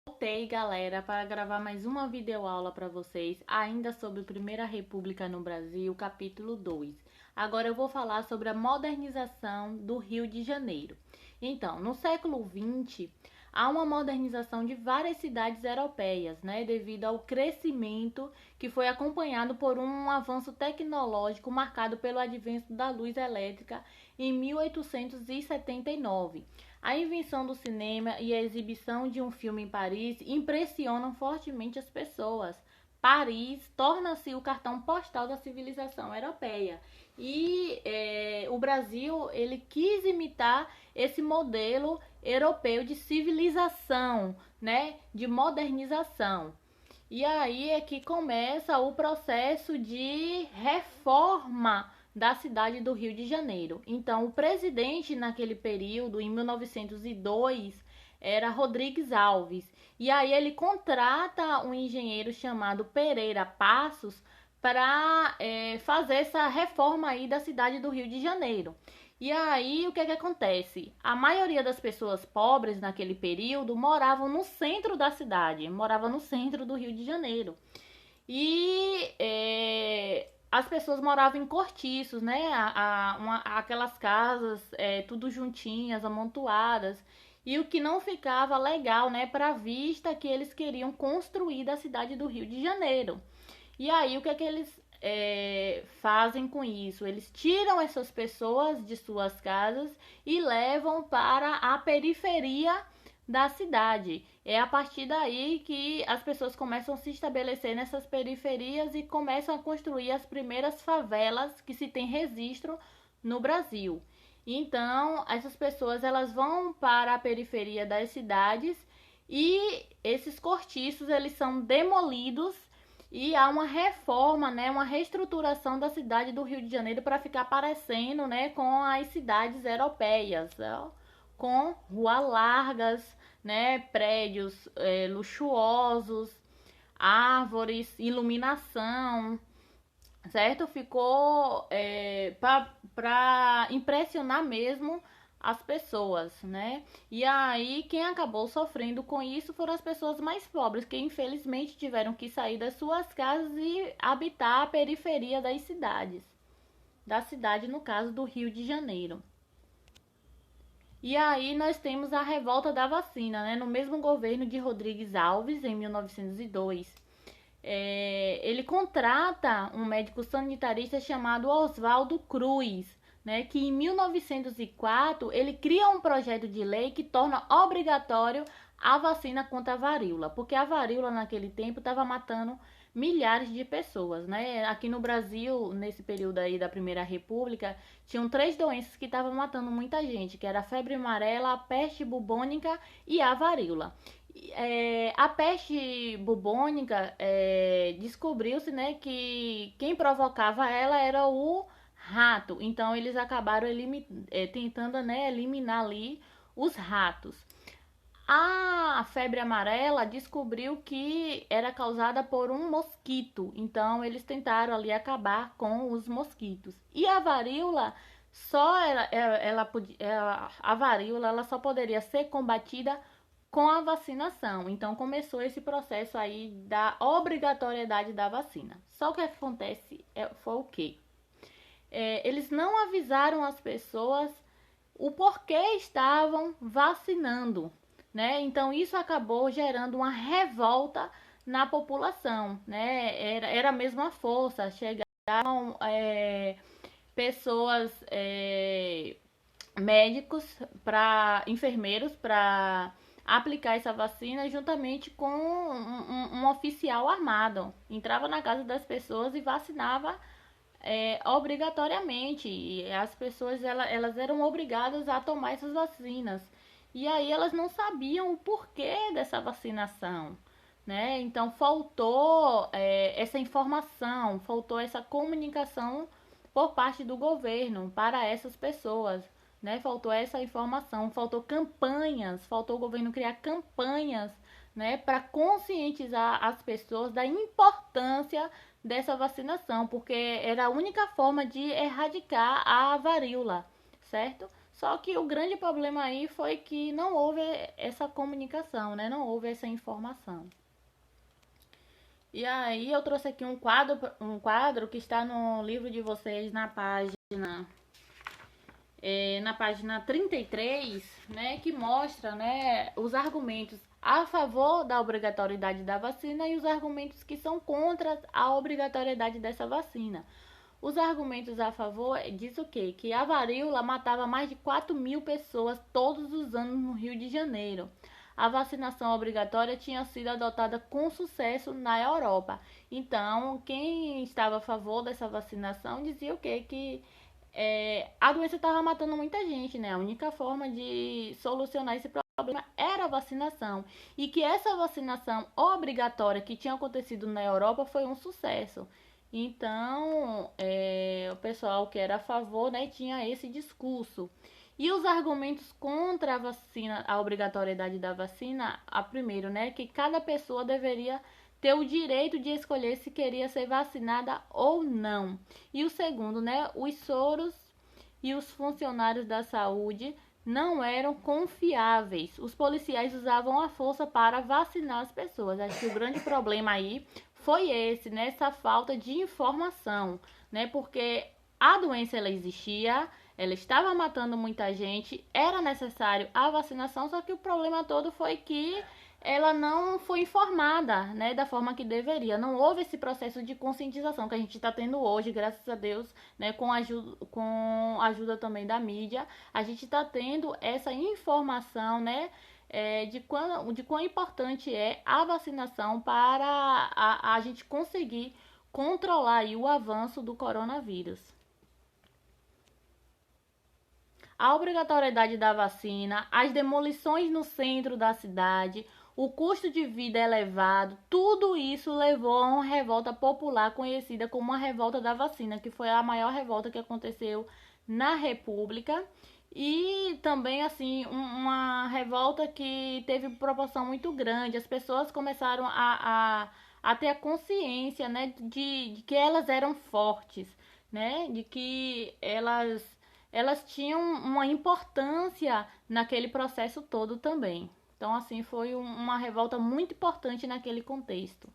Voltei, galera, para gravar mais uma videoaula para vocês, ainda sobre Primeira República no Brasil, capítulo 2. Agora eu vou falar sobre a modernização do Rio de Janeiro. Então, no século XX, há uma modernização de várias cidades europeias, devido ao crescimento que foi acompanhado por um avanço tecnológico marcado pelo advento da luz elétrica em 1879. A invenção do cinema e a exibição de um filme em Paris impressionam fortemente as pessoas. Paris torna-se o cartão postal da civilização europeia. E o Brasil ele quis imitar esse modelo europeu de civilização, de modernização. E aí é que começa o processo de reforma da cidade do Rio de Janeiro. Então, o presidente naquele período, em 1902, era Rodrigues Alves. E aí ele contrata um engenheiro chamado Pereira Passos para fazer essa reforma aí da cidade do Rio de Janeiro. E aí, o que acontece? A maioria das pessoas pobres naquele período moravam no centro da cidade, moravam no centro do Rio de Janeiro. E as pessoas moravam em cortiços, aquelas casas tudo juntinhas, amontoadas. E o que não ficava legal, para a vista que eles queriam construir da cidade do Rio de Janeiro. E aí, o que eles fazem com isso? Eles tiram essas pessoas de suas casas e levam para a periferia da cidade. É a partir daí que as pessoas começam a se estabelecer nessas periferias e começam a construir as primeiras favelas que se tem registro no Brasil. Então, essas pessoas elas vão para a periferia das cidades e esses cortiços eles são demolidos e há uma reforma, uma reestruturação da cidade do Rio de Janeiro para ficar parecendo, com as cidades europeias, com ruas largas, prédios luxuosos, árvores, iluminação, certo? Ficou para impressionar mesmo as pessoas, E aí, quem acabou sofrendo com isso foram as pessoas mais pobres, que infelizmente tiveram que sair das suas casas e habitar a periferia das cidades. Da cidade, no caso do Rio de Janeiro. E aí nós temos a revolta da vacina, no mesmo governo de Rodrigues Alves, em 1902. Ele contrata um médico sanitarista chamado Oswaldo Cruz, que em 1904 ele cria um projeto de lei que torna obrigatório a vacina contra a varíola, porque a varíola naquele tempo estava matando milhares de pessoas, Aqui no Brasil, nesse período aí da Primeira República, tinham 3 doenças que estavam matando muita gente, que era a febre amarela, a peste bubônica e a varíola. A peste bubônica descobriu-se, que quem provocava ela era o rato. Então eles acabaram tentando, eliminar ali os ratos. A febre amarela descobriu que era causada por um mosquito. Então eles tentaram ali acabar com os mosquitos. E a varíola a varíola ela só poderia ser combatida com a vacinação. Então começou esse processo aí da obrigatoriedade da vacina. Só o que acontece foi o quê? Eles não avisaram as pessoas o porquê estavam vacinando, Então isso acabou gerando uma revolta na população, Era a mesma força, chegaram pessoas, médicos, enfermeiros para aplicar essa vacina juntamente com um oficial armado. Entrava na casa das pessoas e vacinava obrigatoriamente. E as pessoas elas eram obrigadas a tomar essas vacinas. E aí elas não sabiam o porquê dessa vacinação. Então faltou essa informação, faltou essa comunicação por parte do governo para essas pessoas. Faltou essa informação, faltou campanhas, faltou o governo criar campanhas, para conscientizar as pessoas da importância dessa vacinação, porque era a única forma de erradicar a varíola, certo? Só que o grande problema aí foi que não houve essa comunicação, né? Não houve essa informação. E aí eu trouxe aqui um quadro que está no livro de vocês na página 33, né, que mostra, né, os argumentos a favor da obrigatoriedade da vacina e os argumentos que são contra a obrigatoriedade dessa vacina. Os argumentos a favor diz o quê? Que a varíola matava mais de 4.000 pessoas todos os anos no Rio de Janeiro. A vacinação obrigatória tinha sido adotada com sucesso na Europa. Então, quem estava a favor dessa vacinação dizia o quê? Que a doença estava matando muita gente, né? A única forma de solucionar esse problema era a vacinação. E que essa vacinação obrigatória que tinha acontecido na Europa foi um sucesso. Então, o pessoal que era a favor, né, tinha esse discurso. E os argumentos contra a vacina, a obrigatoriedade da vacina, primeiro, né, que cada pessoa deveria ter o direito de escolher se queria ser vacinada ou não. E o segundo, né, os soros e os funcionários da saúde não eram confiáveis. Os policiais usavam a força para vacinar as pessoas. Acho que o grande problema aí foi esse, né, essa falta de informação, né, porque a doença ela existia, ela estava matando muita gente, era necessário a vacinação, só que o problema todo foi que ela não foi informada, né, da forma que deveria. Não houve esse processo de conscientização que a gente está tendo hoje, graças a Deus, né, com a ajuda também da mídia. A gente está tendo essa informação, né, de quão importante é a vacinação para a gente conseguir controlar aí o avanço do coronavírus. A obrigatoriedade da vacina, as demolições no centro da cidade, o custo de vida elevado, tudo isso levou a uma revolta popular conhecida como a revolta da vacina, que foi a maior revolta que aconteceu na República. E também, assim, uma revolta que teve proporção muito grande. As pessoas começaram a ter a consciência, né, de que elas eram fortes, né, de que elas tinham uma importância naquele processo todo também. Então, assim, foi uma revolta muito importante naquele contexto.